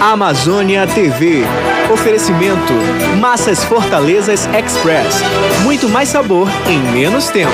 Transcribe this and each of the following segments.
Amazônia TV. Oferecimento Massas Fortalezas Express. Muito mais sabor em menos tempo.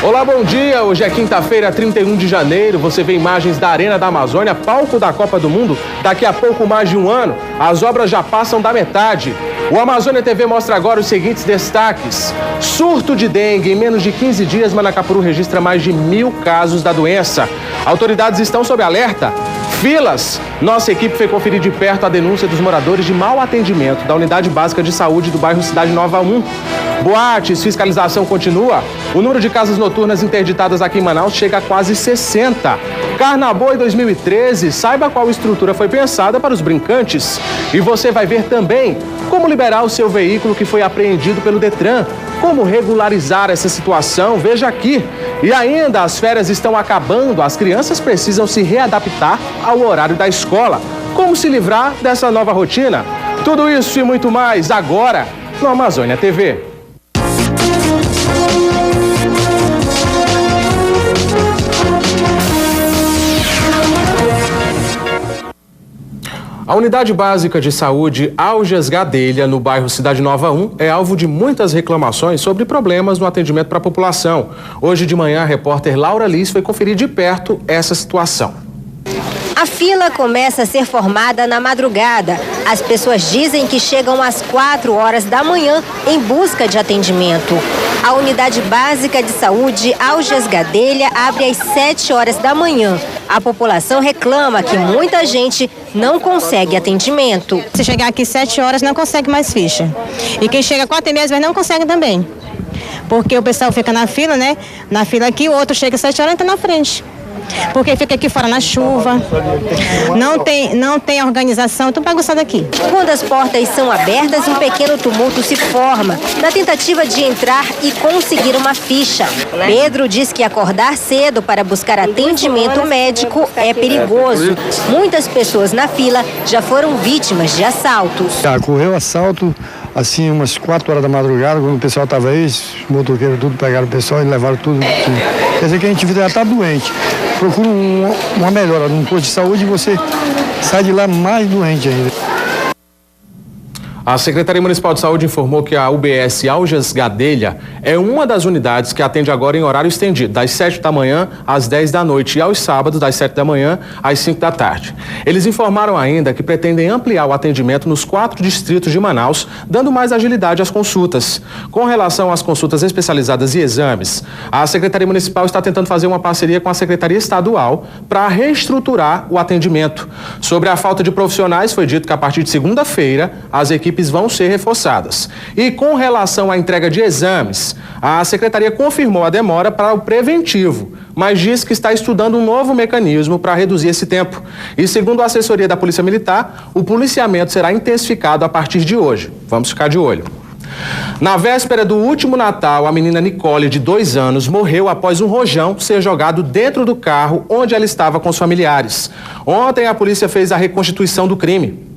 Olá, bom dia. Hoje é quinta-feira, 31 de janeiro. Você vê imagens da Arena da Amazônia, palco da Copa do Mundo. Daqui a pouco mais de um ano, as obras já passam da metade. O Amazônia TV mostra agora os seguintes destaques. Surto de dengue. Em menos de 15 dias, Manacapuru registra mais de 1.000 casos da doença. Autoridades estão sob alerta. Filas. Nossa equipe foi conferir de perto a denúncia dos moradores de mau atendimento da Unidade Básica de Saúde do bairro Cidade Nova 1. Boates, fiscalização continua. O número de casas noturnas interditadas aqui em Manaus chega a quase 60. Carnaboy 2013, saiba qual estrutura foi pensada para os brincantes. E você vai ver também como liberar o seu veículo que foi apreendido pelo Detran. Como regularizar essa situação? Veja aqui. E ainda, as férias estão acabando, as crianças precisam se readaptar ao horário da escola. Como se livrar dessa nova rotina? Tudo isso e muito mais agora no Amazônia TV. A Unidade Básica de Saúde Aljas Gadelha, no bairro Cidade Nova 1, é alvo de muitas reclamações sobre problemas no atendimento para a população. Hoje de manhã, a repórter Laura Liz foi conferir de perto essa situação. A fila começa a ser formada na madrugada. As pessoas dizem que chegam às 4 horas da manhã em busca de atendimento. A Unidade Básica de Saúde Aljas Gadelha abre às 7 horas da manhã. A população reclama que muita gente não consegue atendimento. Se chegar aqui 7 horas, não consegue mais ficha. E quem chega 4h30, às vezes não consegue também. Porque o pessoal fica na fila, né? Na fila aqui, o outro chega às 7 horas e entra na frente. Porque fica aqui fora na chuva, não tem organização, tudo bagunçado aqui. Quando as portas são abertas, um pequeno tumulto se forma, na tentativa de entrar e conseguir uma ficha. Pedro diz que acordar cedo para buscar atendimento médico é perigoso. Muitas pessoas na fila já foram vítimas de assaltos. Ocorreu assalto, assim, umas 4 horas da madrugada, quando o pessoal estava aí, os motoqueiros tudo pegaram o pessoal e levaram tudo. Quer dizer que a gente já está doente. Procura uma melhora num posto de saúde e você sai de lá mais doente ainda. A Secretaria Municipal de Saúde informou que a UBS Aljas Gadelha é uma das unidades que atende agora em horário estendido, das 7 da manhã às 10 da noite e aos sábados, das 7 da manhã às 5 da tarde. Eles informaram ainda que pretendem ampliar o atendimento nos 4 distritos de Manaus, dando mais agilidade às consultas. Com relação às consultas especializadas e exames, a Secretaria Municipal está tentando fazer uma parceria com a Secretaria Estadual para reestruturar o atendimento. Sobre a falta de profissionais, foi dito que a partir de segunda-feira, as equipes vão ser reforçadas. E com relação à entrega de exames, a Secretaria confirmou a demora para o preventivo, mas diz que está estudando um novo mecanismo para reduzir esse tempo. E segundo a assessoria da Polícia Militar, o policiamento será intensificado a partir de hoje. Vamos ficar de olho. Na véspera do último Natal, a menina Nicole, de 2 anos, morreu após um rojão ser jogado dentro do carro onde ela estava com os familiares. Ontem, a polícia fez a reconstituição do crime.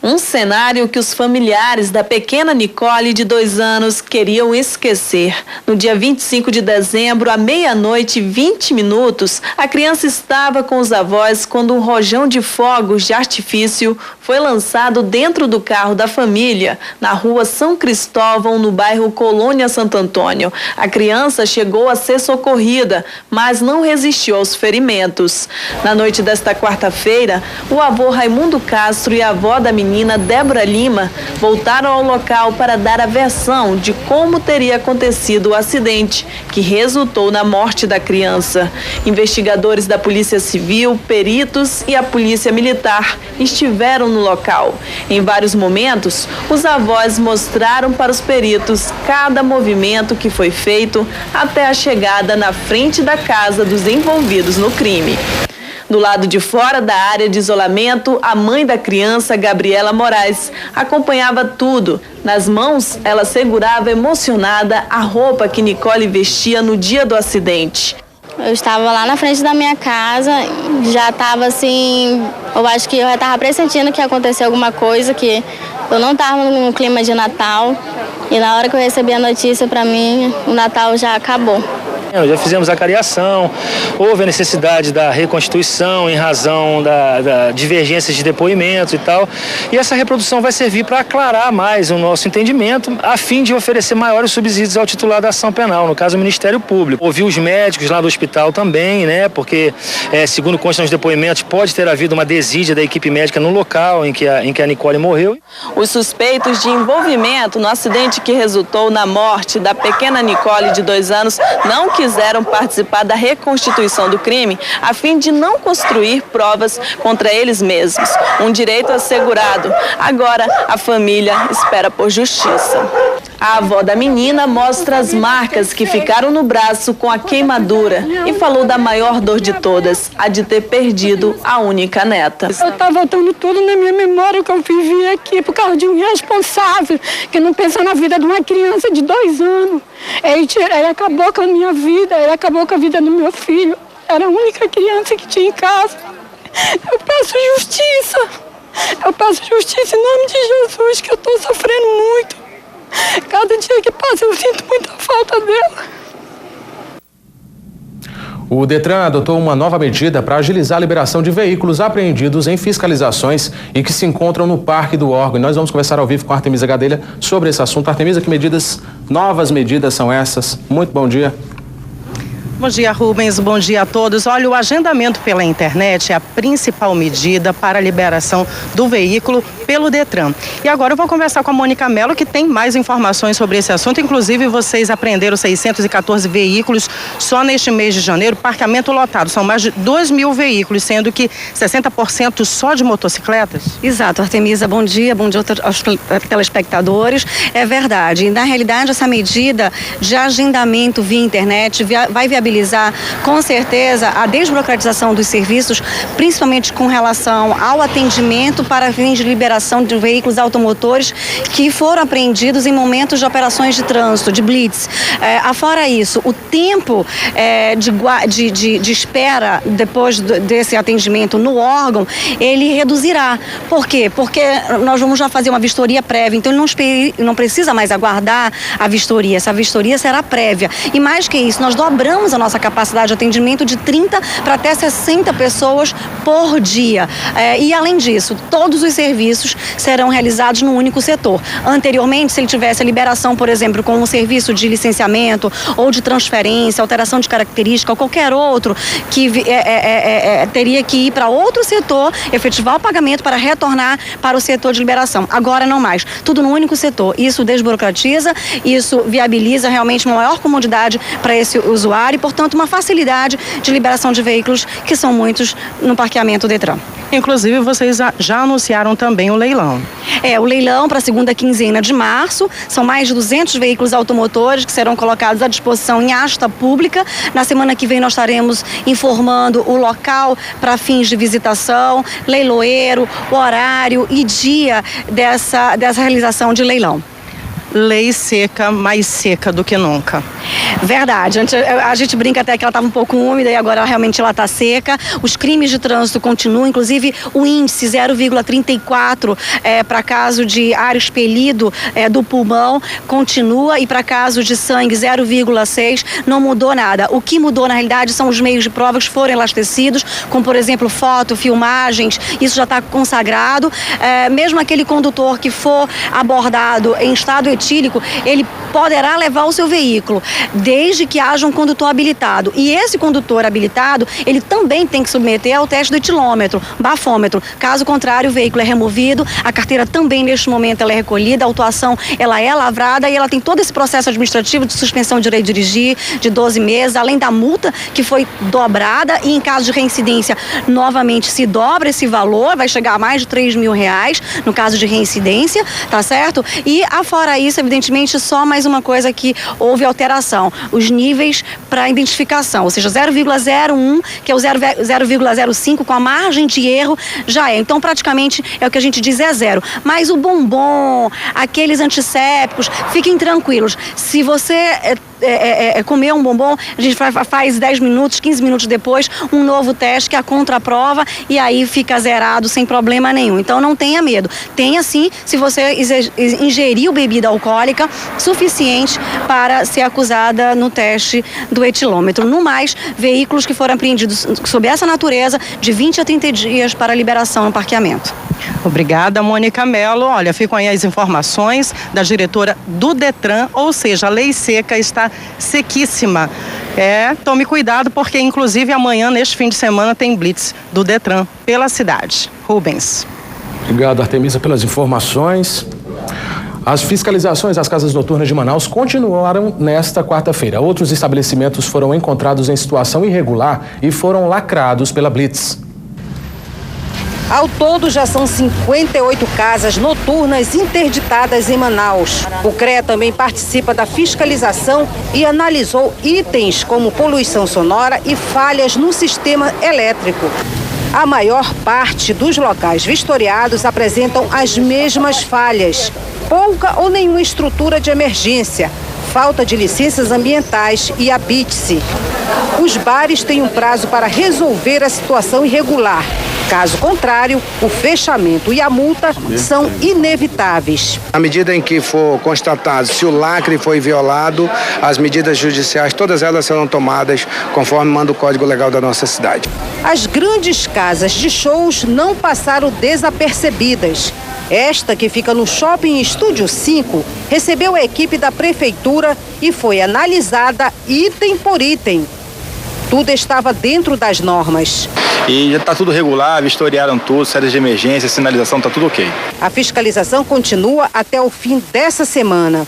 Um cenário que os familiares da pequena Nicole, de 2 anos, queriam esquecer. No dia 25 de dezembro, à 00h20, a criança estava com os avós quando um rojão de fogos de artifício foi lançado dentro do carro da família, na rua São Cristóvão, no bairro Colônia Santo Antônio. A criança chegou a ser socorrida, mas não resistiu aos ferimentos. Na noite desta quarta-feira, o avô Raimundo Castro e a avó da menina, Débora Lima, voltaram ao local para dar a versão de como teria acontecido o acidente, que resultou na morte da criança. Investigadores da Polícia Civil, peritos e a Polícia Militar estiveram no local. Em vários momentos, os avós mostraram para os peritos cada movimento que foi feito até a chegada na frente da casa dos envolvidos no crime. Do lado de fora da área de isolamento, a mãe da criança, Gabriela Moraes, acompanhava tudo. Nas mãos, ela segurava emocionada a roupa que Nicole vestia no dia do acidente. Eu estava lá na frente da minha casa, já estava assim, eu acho que eu já estava pressentindo que ia acontecer alguma coisa, que eu não estava no clima de Natal. E na hora que eu recebi a notícia, para mim, o Natal já acabou. Já fizemos a cariação, houve a necessidade da reconstituição em razão da divergência de depoimentos e tal. E essa reprodução vai servir para aclarar mais o nosso entendimento, a fim de oferecer maiores subsídios ao titular da ação penal, no caso o Ministério Público. Ouvi os médicos lá do hospital também, né? Porque, segundo constam os depoimentos, pode ter havido uma desídia da equipe médica no local em que a Nicole morreu. Os suspeitos de envolvimento no acidente que resultou na morte da pequena Nicole de 2 anos não quiseram participar da reconstituição do crime a fim de não construir provas contra eles mesmos. Um direito assegurado. Agora a família espera por justiça. A avó da menina mostra as marcas que ficaram no braço com a queimadura e falou da maior dor de todas, a de ter perdido a única neta. Eu estava voltando tudo na minha memória que eu vivi aqui por causa de um irresponsável que não pensa na vida de uma criança de 2 anos. Ele acabou com a minha vida, ele acabou com a vida do meu filho. Era a única criança que tinha em casa. Eu peço justiça. Eu peço justiça em nome de Jesus, que eu estou sofrendo muito. Cada dia que passa eu sinto muita falta dela. O Detran adotou uma nova medida para agilizar a liberação de veículos apreendidos em fiscalizações e que se encontram no parque do órgão. E nós vamos conversar ao vivo com a Artemisa Gadelha sobre esse assunto. Artemisa, que novas medidas são essas? Muito bom dia. Bom dia, Rubens. Bom dia a todos. Olha, o agendamento pela internet é a principal medida para a liberação do veículo pelo Detran. E agora eu vou conversar com a Mônica Mello, que tem mais informações sobre esse assunto. Inclusive, vocês apreenderam 614 veículos só neste mês de janeiro, parqueamento lotado. São mais de 2.000 veículos, sendo que 60% só de motocicletas. Exato, Artemisa. Bom dia aos telespectadores. É verdade. Na realidade, essa medida de agendamento via internet vai viabilizar com certeza a desburocratização dos serviços, principalmente com relação ao atendimento para fins de liberação de veículos automotores que foram apreendidos em momentos de operações de trânsito, de blitz. Afora isso, o tempo de espera depois desse atendimento no órgão, ele reduzirá. Por quê? Porque nós vamos já fazer uma vistoria prévia, então ele não precisa mais aguardar a vistoria. Essa vistoria será prévia. E mais que isso, nós dobramos a nossa capacidade de atendimento de 30 para até 60 pessoas por dia. E além disso, todos os serviços serão realizados num único setor. Anteriormente, se ele tivesse a liberação, por exemplo, com um serviço de licenciamento ou de transferência, alteração de característica ou qualquer outro, que teria que ir para outro setor, efetivar o pagamento para retornar para o setor de liberação. Agora não mais. Tudo num único setor. Isso desburocratiza, isso viabiliza realmente uma maior comodidade para esse usuário e, portanto, uma facilidade de liberação de veículos, que são muitos no parqueamento Detran. Inclusive, vocês já anunciaram também o leilão. O leilão para a segunda quinzena de março. São mais de 200 veículos automotores que serão colocados à disposição em asta pública. Na semana que vem nós estaremos informando o local para fins de visitação, leiloeiro, o horário e dia dessa realização de leilão. Lei seca, mais seca do que nunca. Verdade. A gente brinca até que ela estava um pouco úmida e agora realmente ela está seca. Os crimes de trânsito continuam, inclusive o índice 0,34 para caso de ar expelido do pulmão continua, e para caso de sangue 0,6, não mudou nada. O que mudou na realidade são os meios de prova que foram elastecidos, como por exemplo foto, filmagens, isso já está consagrado. Mesmo aquele condutor que for abordado em estado etílico, ele poderá levar o seu veículo, desde que haja um condutor habilitado. E esse condutor habilitado, ele também tem que submeter ao teste do etilômetro, bafômetro. Caso contrário, o veículo é removido, a carteira também, neste momento, ela é recolhida, a autuação, ela é lavrada e ela tem todo esse processo administrativo de suspensão de direito de dirigir, de 12 meses, além da multa que foi dobrada, e em caso de reincidência, novamente se dobra esse valor, vai chegar a mais de R$3.000, no caso de reincidência, tá certo? E afora isso, evidentemente, só mais uma coisa que houve alteração, os níveis para identificação, ou seja, 0,01, que é o 0,05 com a margem de erro, já é. Então, praticamente, é o que a gente diz, é zero. Mas o bombom, aqueles antissépticos, fiquem tranquilos. Se você comer um bombom, a gente faz 10 minutos, 15 minutos depois, um novo teste que é a contraprova e aí fica zerado sem problema nenhum. Então não tenha medo. Tenha sim, se você ingeriu bebida alcoólica suficiente para ser acusada no teste do etilômetro. No mais, veículos que foram apreendidos sob essa natureza, de 20 a 30 dias para liberação no parqueamento. Obrigada, Mônica Mello. Olha, ficam aí as informações da diretora do Detran, ou seja, a lei seca está sequíssima. Tome cuidado porque, inclusive, amanhã, neste fim de semana, tem blitz do Detran pela cidade. Rubens. Obrigado, Artemisa, pelas informações. As fiscalizações das casas noturnas de Manaus continuaram nesta quarta-feira. Outros estabelecimentos foram encontrados em situação irregular e foram lacrados pela blitz. Ao todo, já são 58 casas noturnas interditadas em Manaus. O CREA também participa da fiscalização e analisou itens como poluição sonora e falhas no sistema elétrico. A maior parte dos locais vistoriados apresentam as mesmas falhas. Pouca ou nenhuma estrutura de emergência, falta de licenças ambientais e habite-se. Os bares têm um prazo para resolver a situação irregular. Caso contrário, o fechamento e a multa são inevitáveis. À medida em que for constatado se o lacre foi violado, as medidas judiciais, todas elas serão tomadas conforme manda o Código Legal da nossa cidade. As grandes casas de shows não passaram desapercebidas. Esta, que fica no Shopping Estúdio 5, recebeu a equipe da prefeitura e foi analisada item por item. Tudo estava dentro das normas. E já está tudo regular, vistoriaram tudo, saídas de emergência, sinalização, está tudo ok. A fiscalização continua até o fim dessa semana.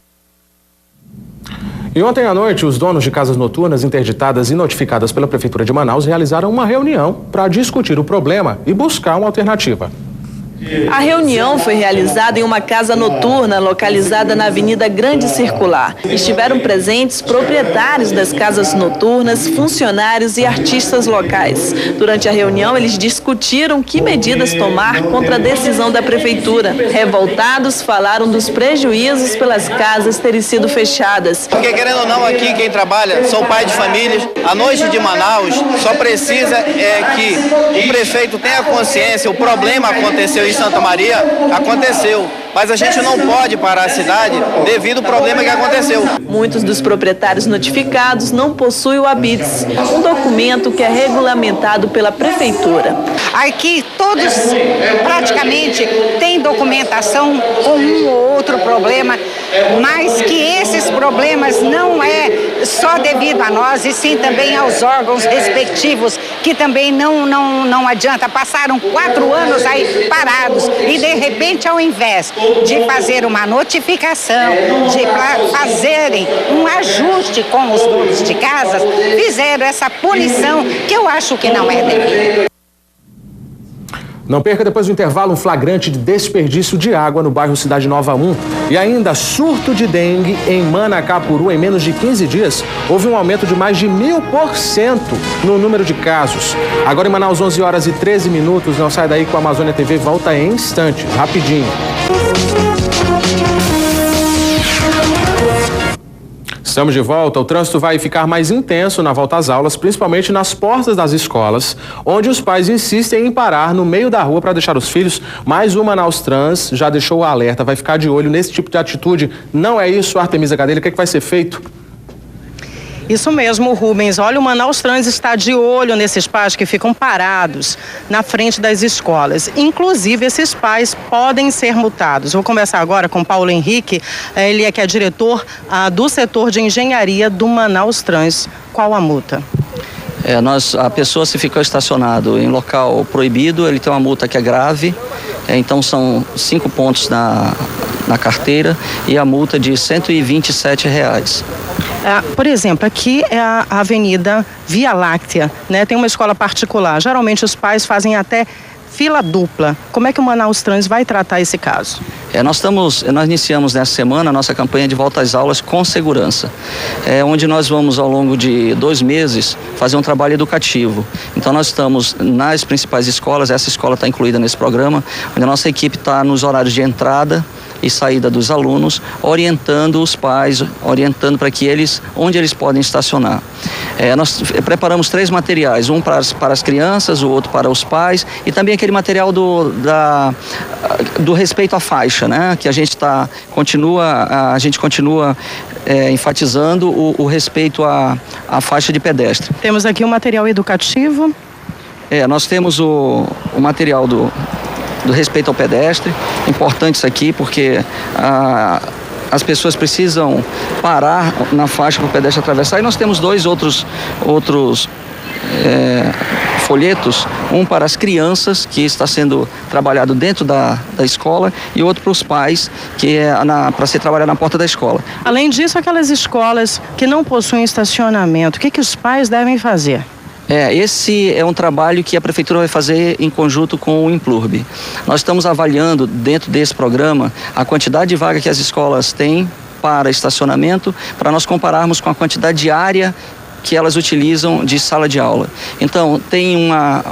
E ontem à noite, os donos de casas noturnas interditadas e notificadas pela Prefeitura de Manaus realizaram uma reunião para discutir o problema e buscar uma alternativa. A reunião foi realizada em uma casa noturna localizada na Avenida Grande Circular. Estiveram presentes proprietários das casas noturnas, funcionários e artistas locais. Durante a reunião, eles discutiram que medidas tomar contra a decisão da prefeitura. Revoltados, falaram dos prejuízos pelas casas terem sido fechadas. Porque, querendo ou não, aqui quem trabalha são pais de famílias. A noite de Manaus só precisa que o prefeito tenha consciência, o problema aconteceu em Santa Maria, aconteceu, mas a gente não pode parar a cidade devido ao problema que aconteceu. Muitos dos proprietários notificados não possuem o habite, um documento que é regulamentado pela prefeitura. Aqui todos praticamente têm documentação com um ou outro problema, mas que esses problemas não é só devido a nós, e sim também aos órgãos respectivos, que também não adianta. Passaram 4 anos aí parados e, de repente, ao invés de fazer uma notificação, de fazerem um ajuste com os donos de casas, fizeram essa punição que eu acho que não é devida. Não perca depois do intervalo um flagrante de desperdício de água no bairro Cidade Nova 1. E ainda surto de dengue em Manacapuru. Em menos de 15 dias, houve um aumento de mais de 1000% no número de casos. Agora em Manaus, 11h13. Não sai daí que o Amazônia TV volta em instantes, rapidinho. Estamos de volta. O trânsito vai ficar mais intenso na volta às aulas, principalmente nas portas das escolas, onde os pais insistem em parar no meio da rua para deixar os filhos. Mais o Manaus Trans já deixou o alerta, vai ficar de olho nesse tipo de atitude. Não é isso, Artemisa Gadelha? O que vai ser feito? Isso mesmo, Rubens. Olha, o Manaus Trans está de olho nesses pais que ficam parados na frente das escolas. Inclusive, esses pais podem ser multados. Vou conversar agora com Paulo Henrique, ele é que é diretor do setor de engenharia do Manaus Trans. Qual a multa? A pessoa, se ficou estacionado em local proibido, ele tem uma multa que é grave. Então são 5 pontos na carteira e a multa de R$ 127. Por exemplo, aqui é a Avenida Via Láctea, né? Tem uma escola particular. Geralmente os pais fazem até fila dupla. Como é que o Manaus Trans vai tratar esse caso? Nós iniciamos nessa semana a nossa campanha de volta às aulas com segurança, onde nós vamos ao longo de 2 meses fazer um trabalho educativo. Então nós estamos nas principais escolas, essa escola está incluída nesse programa, onde a nossa equipe está nos horários de entrada, e saída dos alunos, orientando os pais, orientando para que onde eles podem estacionar. Nós preparamos 3 materiais, um para as crianças, o outro para os pais e também aquele material do respeito à faixa, né? Que a gente continua enfatizando o respeito à faixa de pedestre. Temos aqui um material educativo. Nós temos o material do respeito ao pedestre. Importante isso aqui porque as pessoas precisam parar na faixa para o pedestre atravessar. E nós temos 2 outros folhetos, um para as crianças, que está sendo trabalhado dentro da escola, e outro para os pais, que é para ser trabalhado na porta da escola. Além disso, aquelas escolas que não possuem estacionamento, o que os pais devem fazer? Esse é um trabalho que a Prefeitura vai fazer em conjunto com o Implurb. Nós estamos avaliando, dentro desse programa, a quantidade de vaga que as escolas têm para estacionamento, para nós compararmos com a quantidade de área que elas utilizam de sala de aula. Então, tem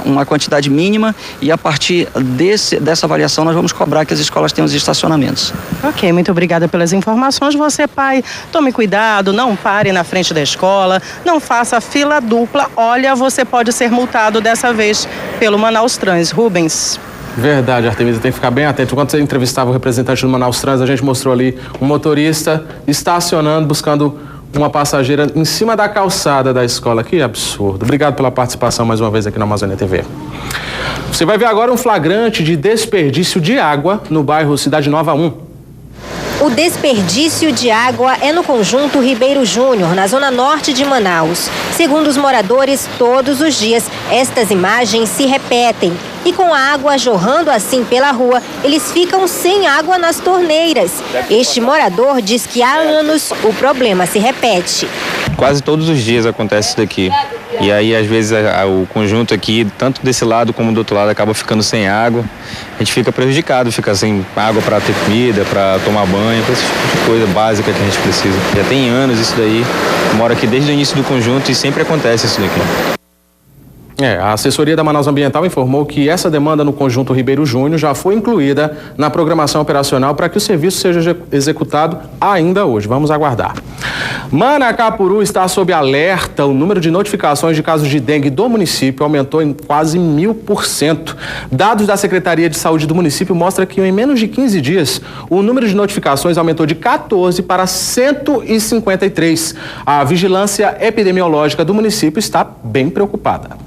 uma quantidade mínima e a partir dessa avaliação nós vamos cobrar que as escolas tenham os estacionamentos. Ok, muito obrigada pelas informações. Você, pai, tome cuidado, não pare na frente da escola, não faça fila dupla. Olha, você pode ser multado dessa vez pelo Manaus Trans. Rubens. Verdade, Artemisa, tem que ficar bem atento. Enquanto você entrevistava o representante do Manaus Trans, a gente mostrou ali um motorista estacionando, buscando uma passageira em cima da calçada da escola. Que absurdo. Obrigado pela participação mais uma vez aqui na Amazônia TV. Você vai ver agora um flagrante de desperdício de água no bairro Cidade Nova 1. O desperdício de água é no conjunto Ribeiro Júnior, na zona norte de Manaus. Segundo os moradores, todos os dias estas imagens se repetem. E com a água jorrando assim pela rua, eles ficam sem água nas torneiras. Este morador diz que há anos o problema se repete. Quase todos os dias acontece isso daqui. E aí, às vezes, o conjunto aqui, tanto desse lado como do outro lado, acaba ficando sem água. A gente fica prejudicado, fica sem água para ter comida, para tomar banho, para esse tipo de coisa básica que a gente precisa. Já tem anos isso daí. Eu moro aqui desde o início do conjunto e sempre acontece isso daqui. A assessoria da Manaus Ambiental informou que essa demanda no conjunto Ribeiro Júnior já foi incluída na programação operacional para que o serviço seja executado ainda hoje. Vamos aguardar. Manacapuru está sob alerta. O número de notificações de casos de dengue do município aumentou em quase 1000%. Dados da Secretaria de Saúde do município mostram que em menos de 15 dias o número de notificações aumentou de 14 para 153. A vigilância epidemiológica do município está bem preocupada.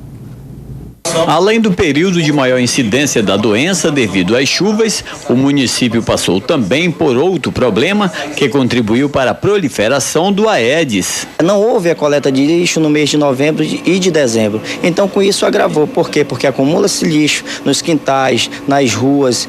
Além do período de maior incidência da doença devido às chuvas, o município passou também por outro problema que contribuiu para a proliferação do Aedes. Não houve a coleta de lixo no mês de novembro e de dezembro. Então, com isso agravou. Por quê? Porque acumula-se lixo nos quintais, nas ruas,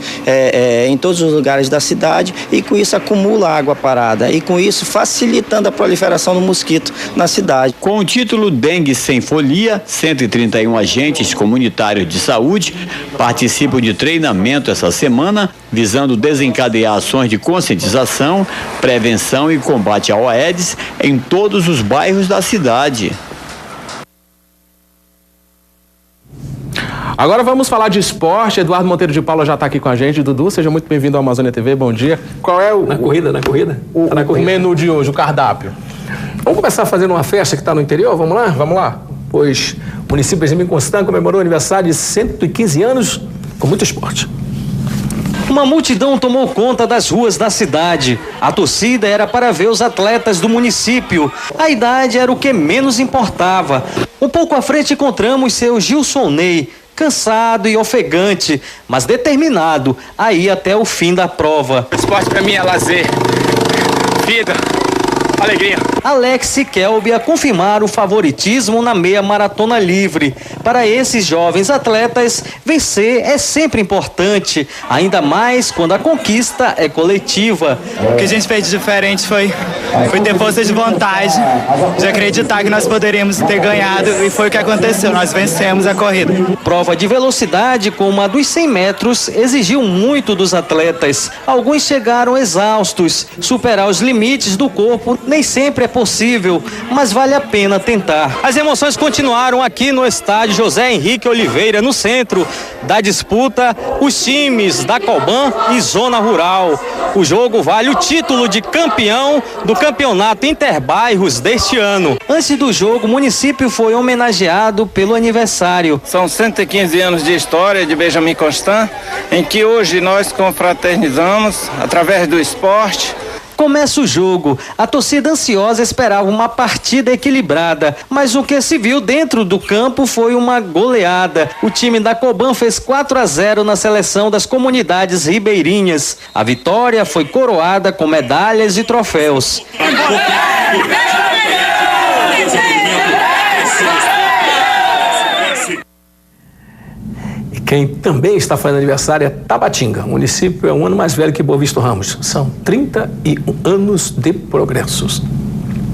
em todos os lugares da cidade, e com isso acumula água parada. E com isso facilitando a proliferação do mosquito na cidade. Com o título Dengue Sem Folia, 131 agentes comunitários de saúde participam de treinamento essa semana, visando desencadear ações de conscientização, prevenção e combate ao Aedes em todos os bairros da cidade. Agora vamos falar de esporte. Eduardo Monteiro de Paula já está aqui com a gente. Dudu, seja muito bem-vindo ao Amazônia TV. Bom dia. Qual é Na corrida? O menu de hoje, o cardápio? Vamos começar fazendo uma festa que está no interior? Vamos lá? Vamos lá. Pois o município de Benjamin Constant comemorou o aniversário de 115 anos com muito esporte. Uma multidão tomou conta das ruas da cidade. A torcida era para ver os atletas do município. A idade era o que menos importava. Um pouco à frente encontramos seu Gilson Ney, cansado e ofegante, mas determinado a ir até o fim da prova. Esporte para mim é lazer, vida, alegria. Alex e Kelbia confirmaram o favoritismo na meia maratona livre. Para esses jovens atletas, vencer é sempre importante, ainda mais quando a conquista é coletiva. O que a gente fez de diferente foi ter força de vontade, de acreditar que nós poderíamos ter ganhado, e foi o que aconteceu, nós vencemos a corrida. Prova de velocidade como a dos 100 metros exigiu muito dos atletas. Alguns chegaram exaustos. Superar os limites do corpo Nem sempre é possível, mas vale a pena tentar. As emoções continuaram aqui no estádio José Henrique Oliveira, no centro da disputa, os times da Coban e Zona Rural. O jogo vale o título de campeão do campeonato Interbairros deste ano. Antes do jogo, o município foi homenageado pelo aniversário. São 115 anos de história de Benjamin Constant, em que hoje nós confraternizamos através do esporte. Começa o jogo. A torcida ansiosa esperava uma partida equilibrada, mas o que se viu dentro do campo foi uma goleada. O time da Coban fez 4-0 na seleção das comunidades ribeirinhas. A vitória foi coroada com medalhas e troféus. Quem também está fazendo aniversário é Tabatinga. O município é um ano mais velho que Boa Vista Ramos. São 31 anos de progressos.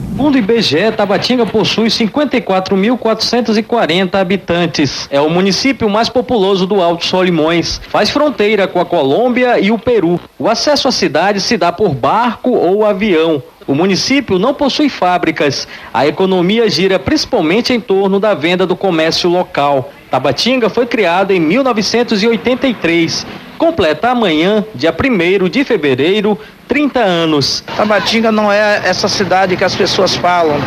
Segundo o IBGE, Tabatinga possui 54.440 habitantes. É o município mais populoso do Alto Solimões. Faz fronteira com a Colômbia e o Peru. O acesso à cidade se dá por barco ou avião. O município não possui fábricas. A economia gira principalmente em torno da venda do comércio local. Tabatinga foi criado em 1983. Completa amanhã, dia 1º de fevereiro, 30 anos. Tabatinga não é essa cidade que as pessoas falam,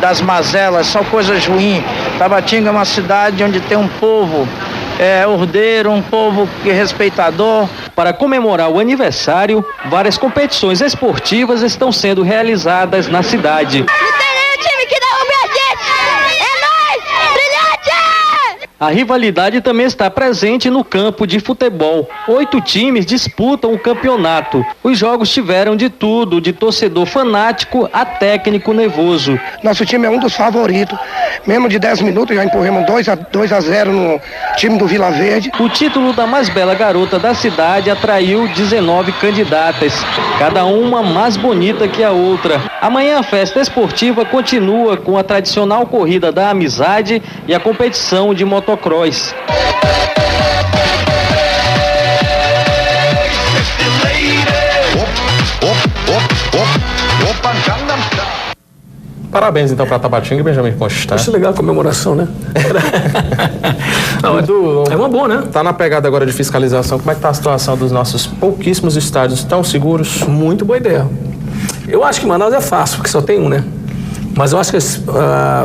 das mazelas, só coisas ruins. Tabatinga é uma cidade onde tem um povo ordeiro, um povo respeitador. Para comemorar o aniversário, várias competições esportivas estão sendo realizadas na cidade. Não tem nenhum time que derrube a gente! É nóis! Brilhante! A rivalidade também está presente no campo de futebol. 8 times disputam o campeonato. Os jogos tiveram de tudo, de torcedor fanático a técnico nervoso. Nosso time é um dos favoritos. Mesmo de 10 minutos já empurramos 2-0 no time do Vila Verde. O título da mais bela garota da cidade atraiu 19 candidatas, cada uma mais bonita que a outra. Amanhã a festa esportiva continua com a tradicional corrida da amizade e a competição de motocross. Parabéns então para Tabatinga e Benjamin Constant. Acho legal a comemoração, né? Não, é uma boa, né? Tá na pegada agora de fiscalização. Como é que tá a situação dos nossos pouquíssimos estádios tão seguros? Muito boa ideia. Eu acho que Manaus é fácil, porque só tem um, né? Mas eu acho que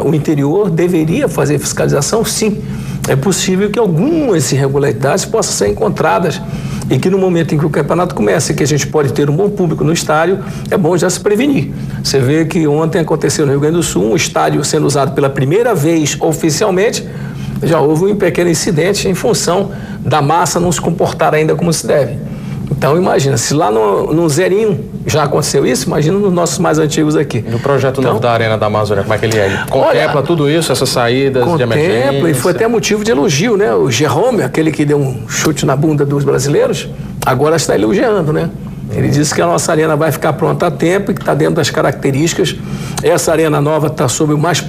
o interior deveria fazer fiscalização, sim. É possível que algumas irregularidades possam ser encontradas e que no momento em que o campeonato começa e que a gente pode ter um bom público no estádio, é bom já se prevenir. Você vê que ontem aconteceu no Rio Grande do Sul, um estádio sendo usado pela primeira vez oficialmente, já houve um pequeno incidente em função da massa não se comportar ainda como se deve. Então imagina, se lá no zerinho já aconteceu isso, imagina nos nossos mais antigos aqui. No projeto novo da Arena da Amazônia, como é que ele é? Ele contempla tudo isso, essas saídas de emergência? Contempla, e foi até motivo de elogio, né? O Jerome, aquele que deu um chute na bunda dos brasileiros, agora está elogiando, né? Ele disse que a nossa arena vai ficar pronta a tempo e que está dentro das características. Essa arena nova está sob o mais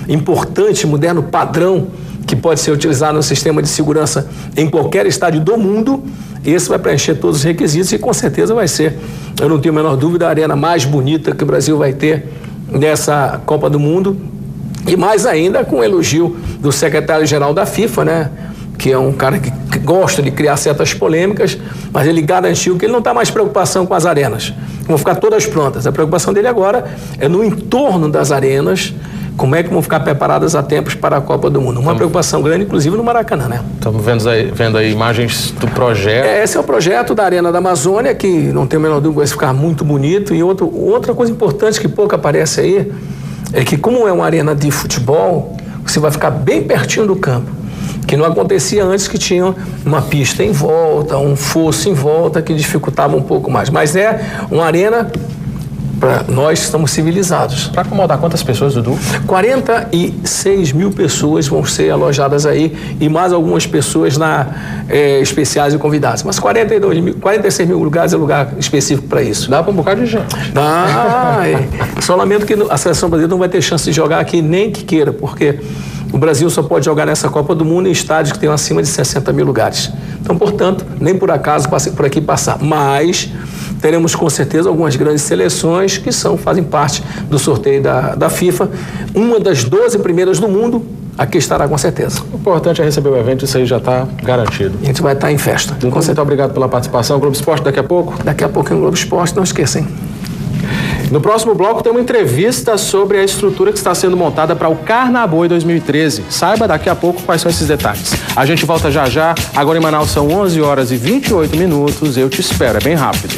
importante, moderno padrão que pode ser utilizado no sistema de segurança em qualquer estádio do mundo. Esse vai preencher todos os requisitos e com certeza vai ser, eu não tenho a menor dúvida, a arena mais bonita que o Brasil vai ter nessa Copa do Mundo. E mais ainda com o elogio do secretário-geral da FIFA, né? Que é um cara que gosta de criar certas polêmicas, mas ele garantiu que ele não está mais preocupação com as arenas. Vão ficar todas prontas. A preocupação dele agora é no entorno das arenas, como é que vão ficar preparadas a tempos para a Copa do Mundo. Uma preocupação grande, inclusive, no Maracanã, né? Estamos vendo aí imagens do projeto. Esse é o projeto da Arena da Amazônia, que não tem a menor dúvida, vai ficar muito bonito. E outra coisa importante que pouco aparece aí, é que como é uma arena de futebol, você vai ficar bem pertinho do campo. Que não acontecia antes, que tinha uma pista em volta, um fosso em volta, que dificultava um pouco mais. Mas é uma arena... Nós estamos civilizados. Para acomodar quantas pessoas, Dudu? 46 mil pessoas vão ser alojadas aí e mais algumas pessoas especiais e convidadas. Mas 46 mil lugares é lugar específico para isso. Dá para um bocado de gente. Dá. Só lamento que a seleção brasileira não vai ter chance de jogar aqui nem que queira, porque o Brasil só pode jogar nessa Copa do Mundo em estádios que tenham acima de 60 mil lugares. Então, portanto, nem por acaso passei por aqui passar. Mas teremos com certeza algumas grandes seleções que fazem parte do sorteio da FIFA. Uma das 12 primeiras do mundo aqui estará com certeza. O importante é receber o evento, isso aí já está garantido. A gente vai estar em festa. Muito obrigado pela participação. Globo Esporte daqui a pouco? Daqui a pouco é o Globo Esporte, não esqueçam. No próximo bloco tem uma entrevista sobre a estrutura que está sendo montada para o Carnaboi 2013. Saiba daqui a pouco quais são esses detalhes. A gente volta já já. Agora em Manaus são 11 horas e 28 minutos. Eu te espero, é bem rápido.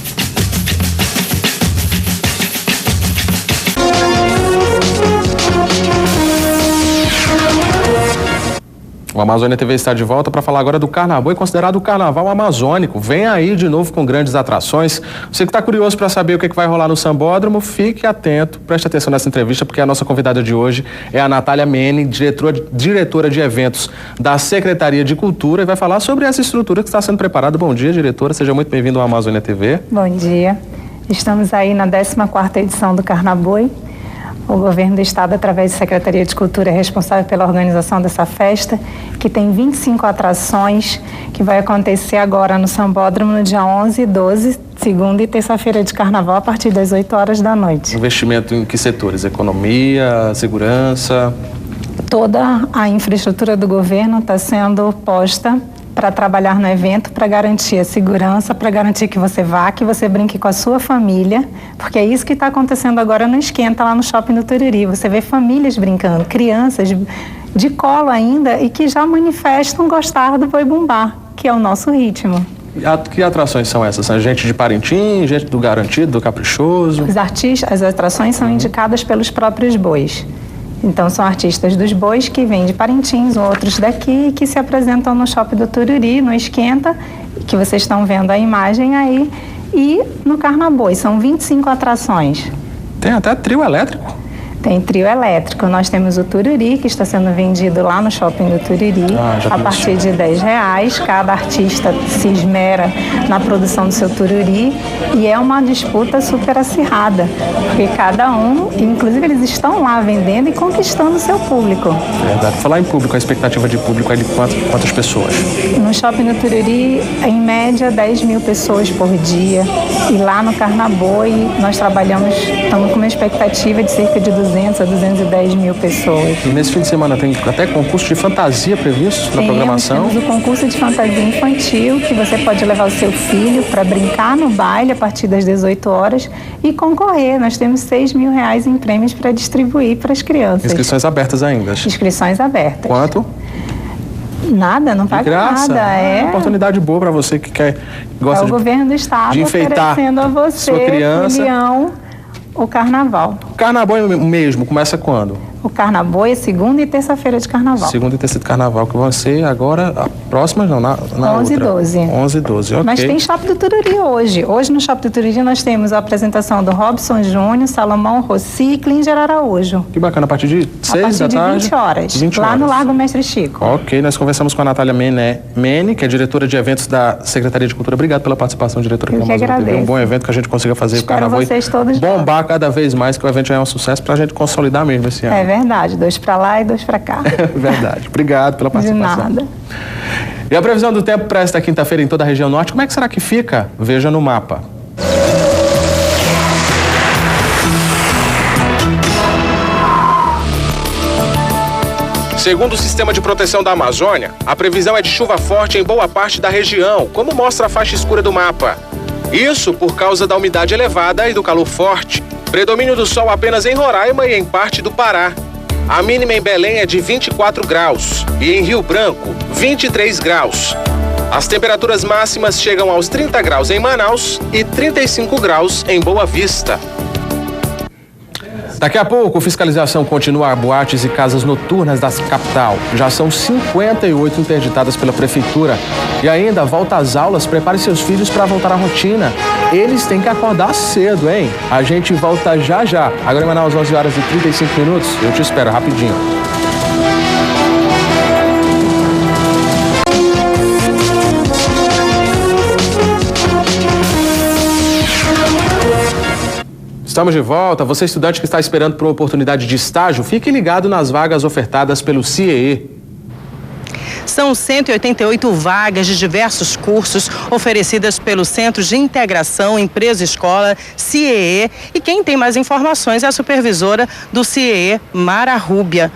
O Amazônia TV está de volta para falar agora do Carnaboi, considerado o carnaval amazônico. Vem aí de novo com grandes atrações. Você que está curioso para saber o que vai rolar no Sambódromo, fique atento, preste atenção nessa entrevista, porque a nossa convidada de hoje é a Natália Mene, diretora de eventos da Secretaria de Cultura, e vai falar sobre essa estrutura que está sendo preparada. Bom dia, diretora, seja muito bem-vindo ao Amazônia TV. Bom dia. Estamos aí na 14ª edição do Carnaboi. O governo do estado, através da Secretaria de Cultura, é responsável pela organização dessa festa, que tem 25 atrações, que vai acontecer agora no Sambódromo no dia 11 e 12, segunda e terça-feira de carnaval, a partir das 8 horas da noite. Investimento em que setores? Economia, segurança? Toda a infraestrutura do governo está sendo posta para trabalhar no evento, para garantir a segurança, para garantir que você vá, que você brinque com a sua família, porque é isso que está acontecendo agora no Esquenta, lá no Shopping do Turiri. Você vê famílias brincando, crianças de colo ainda, e que já manifestam gostar do Boi Bumbá, que é o nosso ritmo. Que atrações são essas? São gente de Parintins, gente do Garantido, do Caprichoso? As atrações são indicadas pelos próprios bois. Então, são artistas dos bois que vêm de Parintins, outros daqui, e que se apresentam no Shopping do Turiri, no Esquenta, que vocês estão vendo a imagem aí, e no Carnaboi. São 25 atrações. Tem até trio elétrico? Tem trio elétrico. Nós temos o Turiri, que está sendo vendido lá no Shopping do Turiri, a partir de R$10. Cada artista se esmera na produção do seu Turiri, e é uma disputa super acirrada, porque cada um, inclusive eles estão lá vendendo e conquistando o seu público. Verdade. Falar em público, a expectativa de público é de quantas pessoas? No Shopping do Turiri, em média, 10 mil pessoas por dia. E lá no Carnaboi, nós estamos com uma expectativa de cerca de 200 a 210 mil pessoas. E nesse fim de semana tem até concurso de fantasia previsto na programação? Temos o concurso de fantasia infantil, que você pode levar o seu filho para brincar no baile a partir das 18 horas e concorrer. Nós temos R$6 mil em prêmios para distribuir para as crianças. Inscrições abertas ainda? Inscrições abertas. Quanto? Nada, não paga nada. É uma oportunidade boa para você que gosta o governo do estado de enfeitar oferecendo a você, sua criança, Julião, o carnaval. O Carnaboi mesmo começa quando? O Carnaboi é segunda e terça-feira de carnaval. Segunda e terça de carnaval, que vão ser agora, a próxima não, na 11 e 12. 11 e 12, ok. Mas tem Shopping do Turiri hoje. Hoje no Shopping do Turiri nós temos a apresentação do Robson Júnior, Salomão Rossi e Klinger Araújo. Que bacana, a partir de 6 da tarde? A partir de 20 horas, 20 lá horas. No Largo Mestre Chico. Ok, nós conversamos com a Natália Mene, que é diretora de eventos da Secretaria de Cultura. Obrigado pela participação, diretora. Eu que agradeço. Um bom evento que a gente consiga fazer. Espero o Carnaval vocês todos bombar cada vez mais, que o evento já é um sucesso para a gente consolidar mesmo esse ano. É verdade, 2 para lá e 2 para cá. Verdade. Obrigado pela participação. De nada. E a previsão do tempo para esta quinta-feira em toda a região norte, como é que será que fica? Veja no mapa. Segundo o Sistema de Proteção da Amazônia, a previsão é de chuva forte em boa parte da região, como mostra a faixa escura do mapa. Isso por causa da umidade elevada e do calor forte. Predomínio do sol apenas em Roraima e em parte do Pará. A mínima em Belém é de 24 graus e em Rio Branco, 23 graus. As temperaturas máximas chegam aos 30 graus em Manaus e 35 graus em Boa Vista. Daqui a pouco, fiscalização continua a boates e casas noturnas da capital. Já são 58 interditadas pela prefeitura. E ainda, volta às aulas, prepare seus filhos para voltar à rotina. Eles têm que acordar cedo, hein? A gente volta já já. Agora em Manaus, 11 horas e 35 minutos. Eu te espero rapidinho. Estamos de volta. Você, estudante que está esperando por uma oportunidade de estágio, fique ligado nas vagas ofertadas pelo CIEE. São 188 vagas de diversos cursos oferecidas pelo Centro de Integração Empresa-Escola, CIEE, e quem tem mais informações é a supervisora do CIEE, Mara Rúbia.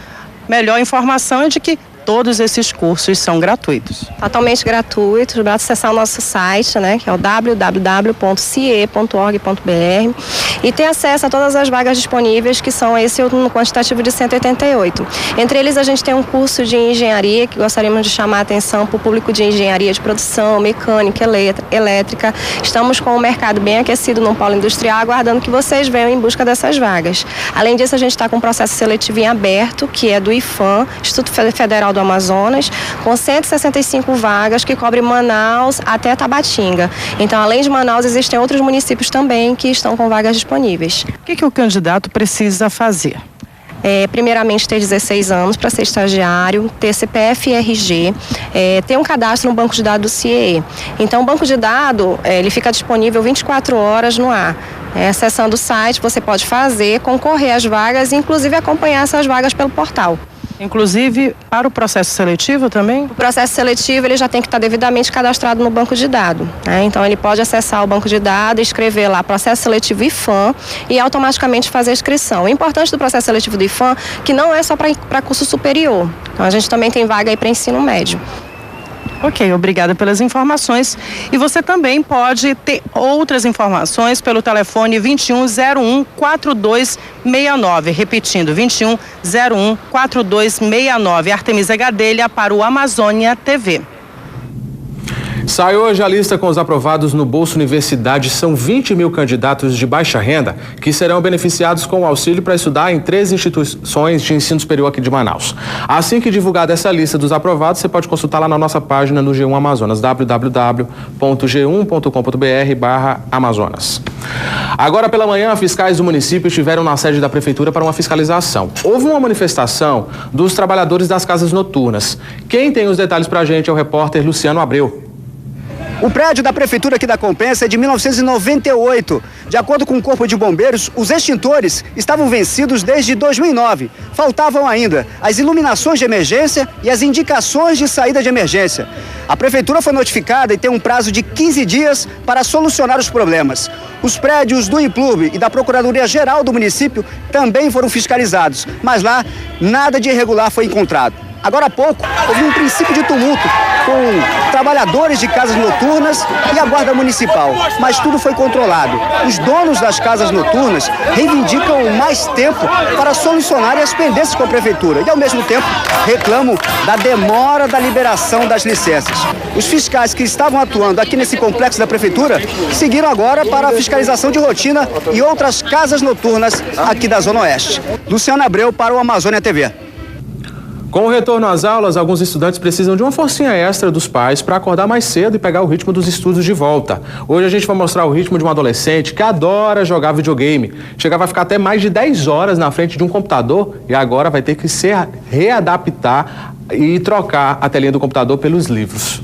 Melhor informação é de que todos esses cursos são gratuitos. Totalmente gratuitos, basta acessar o nosso site, né, que é o www.cie.org.br, e ter acesso a todas as vagas disponíveis, que são esse no quantitativo de 188. Entre eles a gente tem um curso de engenharia, que gostaríamos de chamar a atenção para o público de engenharia de produção, mecânica, elétrica. Estamos com o mercado bem aquecido no polo industrial, aguardando que vocês venham em busca dessas vagas. Além disso, a gente está com um processo seletivo em aberto, que é do IFAM, Instituto Federal do Amazonas, com 165 vagas que cobre Manaus até Tabatinga. Então, além de Manaus, existem outros municípios também que estão com vagas disponíveis. O que o candidato precisa fazer? Primeiramente, ter 16 anos para ser estagiário, ter CPF e RG, ter um cadastro no banco de dados do CIEE. Então, o banco de dados ele fica disponível 24 horas no ar. Acessando o site, você pode fazer, concorrer às vagas e, inclusive, acompanhar essas vagas pelo portal. Inclusive para o processo seletivo também? O processo seletivo ele já tem que estar devidamente cadastrado no banco de dados, né? Então ele pode acessar o banco de dados, escrever lá processo seletivo IFAM e automaticamente fazer a inscrição. O importante do processo seletivo do IFAM é que não é só para curso superior. Então a gente também tem vaga aí para ensino médio. Ok, obrigada pelas informações. E você também pode ter outras informações pelo telefone 2101-4269. Repetindo, 2101-4269. Artemisa Gadelha para o Amazônia TV. Sai hoje a lista com os aprovados no Bolsa Universidade. São 20 mil candidatos de baixa renda que serão beneficiados com o auxílio para estudar em 3 instituições de ensino superior aqui de Manaus. Assim que divulgada essa lista dos aprovados, você pode consultar lá na nossa página no G1 Amazonas, www.g1.com.br/Amazonas. Agora pela manhã, fiscais do município estiveram na sede da prefeitura para uma fiscalização. Houve uma manifestação dos trabalhadores das casas noturnas. Quem tem os detalhes para a gente é o repórter Luciano Abreu. O prédio da prefeitura aqui da Compensa é de 1998. De acordo com o Corpo de Bombeiros, os extintores estavam vencidos desde 2009. Faltavam ainda as iluminações de emergência e as indicações de saída de emergência. A prefeitura foi notificada e tem um prazo de 15 dias para solucionar os problemas. Os prédios do Implurb e da Procuradoria-Geral do município também foram fiscalizados, mas lá nada de irregular foi encontrado. Agora há pouco, houve um princípio de tumulto com trabalhadores de casas noturnas e a guarda municipal, mas tudo foi controlado. Os donos das casas noturnas reivindicam mais tempo para solucionar as pendências com a prefeitura e, ao mesmo tempo, reclamam da demora da liberação das licenças. Os fiscais que estavam atuando aqui nesse complexo da prefeitura seguiram agora para a fiscalização de rotina e outras casas noturnas aqui da Zona Oeste. Luciano Abreu para o Amazônia TV. Com o retorno às aulas, alguns estudantes precisam de uma forcinha extra dos pais para acordar mais cedo e pegar o ritmo dos estudos de volta. Hoje a gente vai mostrar o ritmo de um adolescente que adora jogar videogame. Chegava a ficar até mais de 10 horas na frente de um computador e agora vai ter que se readaptar e trocar a telinha do computador pelos livros.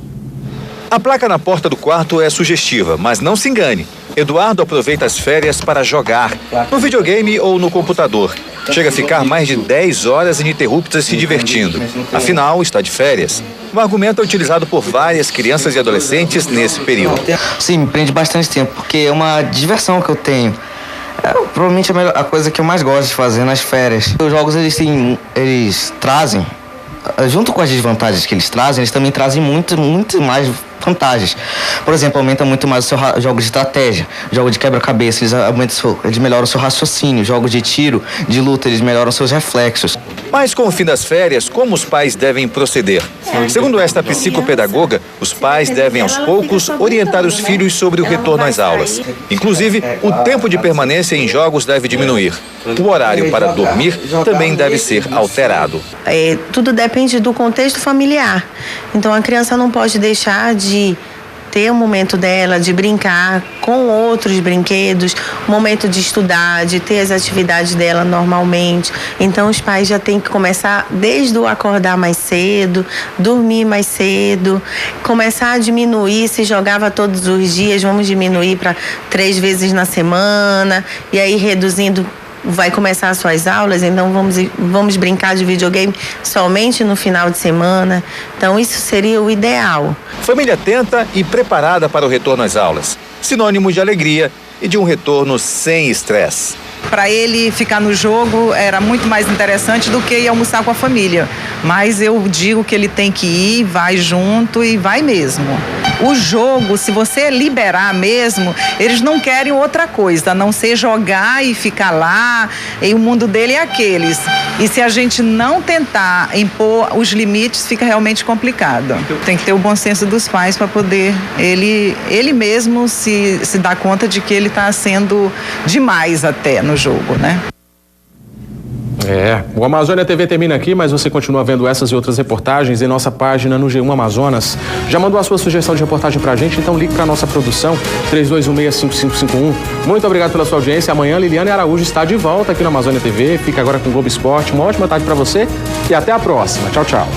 A placa na porta do quarto é sugestiva, mas não se engane. Eduardo aproveita as férias para jogar, no videogame ou no computador. Chega a ficar mais de 10 horas ininterruptas se divertindo. Afinal, está de férias. O argumento é utilizado por várias crianças e adolescentes nesse período. Sim, me prende bastante tempo, porque é uma diversão que eu tenho. Provavelmente a coisa que eu mais gosto de fazer nas férias. Os jogos, eles trazem, junto com as desvantagens que eles trazem, eles também trazem muito mais vantagens. Por exemplo, aumenta muito mais o seu jogo de estratégia, jogo de quebra-cabeça, eles melhoram o seu raciocínio, jogos de tiro, de luta, eles melhoram seus reflexos. Mas com o fim das férias, como os pais devem proceder? Segundo esta psicopedagoga, os pais devem aos poucos orientar os filhos sobre o retorno às aulas. Inclusive, o tempo de permanência em jogos deve diminuir. O horário para dormir também deve ser alterado. Tudo depende do contexto familiar. Então a criança não pode deixar de ter o momento dela, de brincar com outros brinquedos, o momento de estudar, de ter as atividades dela normalmente. Então os pais já têm que começar desde o acordar mais cedo, dormir mais cedo, começar a diminuir, se jogava todos os dias, vamos diminuir para 3 vezes na semana, e aí reduzindo vai começar as suas aulas, então vamos brincar de videogame somente no final de semana. Então isso seria o ideal. Família atenta e preparada para o retorno às aulas. Sinônimo de alegria e de um retorno sem estresse. Para ele ficar no jogo era muito mais interessante do que ir almoçar com a família. Mas eu digo que ele tem que ir, vai junto e vai mesmo. O jogo, se você liberar mesmo, eles não querem outra coisa, a não ser jogar e ficar lá, e o mundo dele é aqueles. E se a gente não tentar impor os limites, fica realmente complicado. Tem que ter o bom senso dos pais para poder ele mesmo se dar conta de que ele está sendo demais até no jogo, né? O Amazônia TV termina aqui, mas você continua vendo essas e outras reportagens em nossa página no G1 Amazonas. Já mandou a sua sugestão de reportagem pra gente? Então ligue pra nossa produção, 3216-5551. Muito obrigado pela sua audiência. Amanhã Liliane Araújo está de volta aqui no Amazônia TV. Fica agora com o Globo Esporte. Uma ótima tarde pra você e até a próxima. Tchau, tchau.